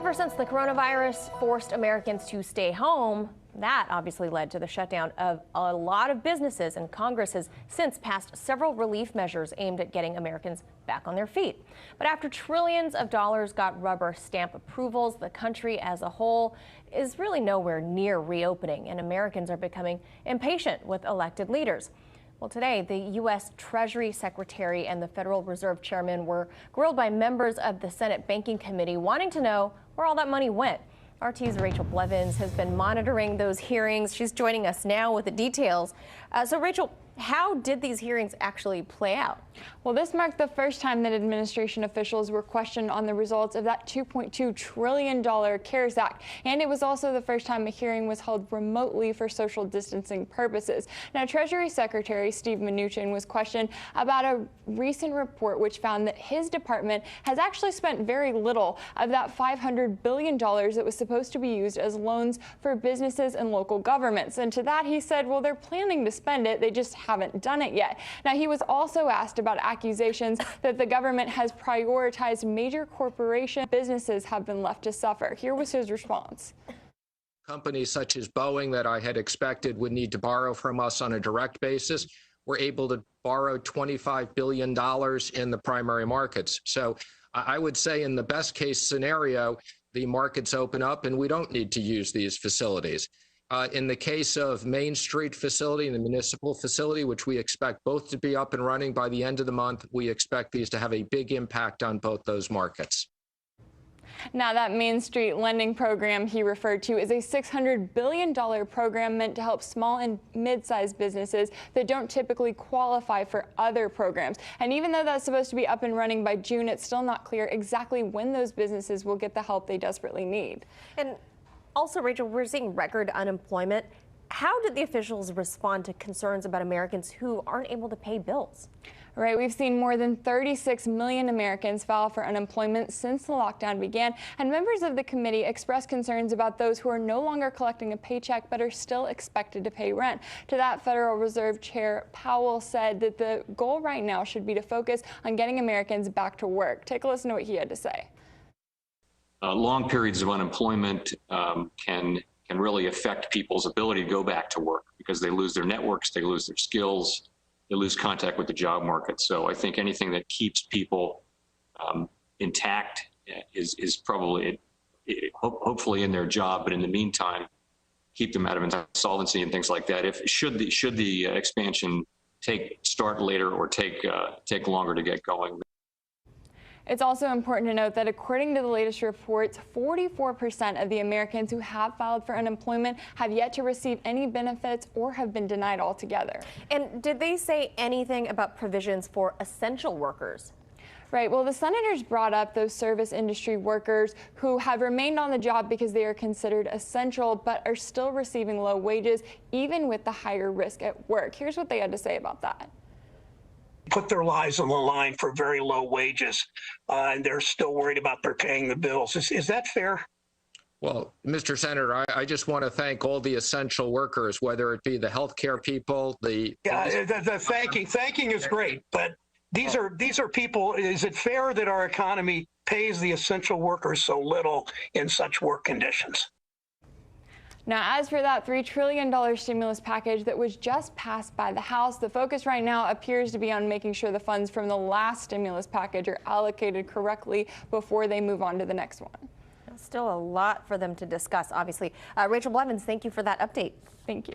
Ever since the coronavirus forced Americans to stay home, that obviously led to the shutdown of a lot of businesses, and Congress has since passed several relief measures aimed at getting Americans back on their feet. But after trillions of dollars got rubber stamp approvals, the country as a whole is really nowhere near reopening, and Americans are becoming impatient with elected leaders. Well, today, the U.S. Treasury Secretary and the Federal Reserve Chairman were grilled by members of the Senate Banking Committee wanting to know where all that money went. RT's Rachel Blevins has been monitoring those hearings. She's joining us now with the details. So, Rachel, how did these hearings actually play out? Well, this marked the first time that administration officials were questioned on the results of that $2.2 trillion CARES Act. And it was also the first time a hearing was held remotely for social distancing purposes. Now, Treasury Secretary Steve Mnuchin was questioned about a recent report which found that his department has actually spent very little of that $500 billion that was supposed to be used as loans for businesses and local governments. And to that, he said, well, they're planning to spend it. They just haven't done it yet. Now, he was also asked about accusations that the government has prioritized major corporation businesses have been left to suffer. Here was his response. Companies such as Boeing that I had expected would need to borrow from us on a direct basis were able to borrow $25 billion in the primary markets. So I would say in the best case scenario, the markets open up and we don't need to use these facilities. In the case of Main Street facility and the municipal facility, which we expect both to be up and running by the end of the month, we expect these to have a big impact on both those markets. Now, that Main Street lending program he referred to is a $600 billion program meant to help small and mid-sized businesses that don't typically qualify for other programs. And even though that's supposed to be up and running by June, it's still not clear exactly when those businesses will get the help they desperately need. And also, Rachel, we're seeing record unemployment. How did the officials respond to concerns about Americans who aren't able to pay bills? Right, we've seen more than 36 million Americans file for unemployment since the lockdown began, and members of the committee expressed concerns about those who are no longer collecting a paycheck but are still expected to pay rent. To that, Federal Reserve Chair Powell said that the goal right now should be to focus on getting Americans back to work. Take a listen to what he had to say. Long periods of unemployment can really affect people's ability to go back to work because they lose their networks, they lose their skills, they lose contact with the job market. So I think anything that keeps people intact is probably hopefully in their job, but in the meantime, keep them out of insolvency and things like that. Should the expansion start later or take longer to get going. It's also important to note that according to the latest reports, 44% of the Americans who have filed for unemployment have yet to receive any benefits or have been denied altogether. And did they say anything about provisions for essential workers? Right. Well, the senators brought up those service industry workers who have remained on the job because they are considered essential but are still receiving low wages, even with the higher risk at work. Here's what they had to say about that. Put their lives on the line for very low wages, and they're still worried about their paying the bills. Is that fair? Well, Mr. Senator, I just want to thank all the essential workers, whether it be the healthcare people, the thanking is great, but these are people. Is it fair that our economy pays the essential workers so little in such work conditions? Now, as for that $3 trillion stimulus package that was just passed by the House, the focus right now appears to be on making sure the funds from the last stimulus package are allocated correctly before they move on to the next one. Still a lot for them to discuss, obviously. Rachel Blevins, thank you for that update. Thank you.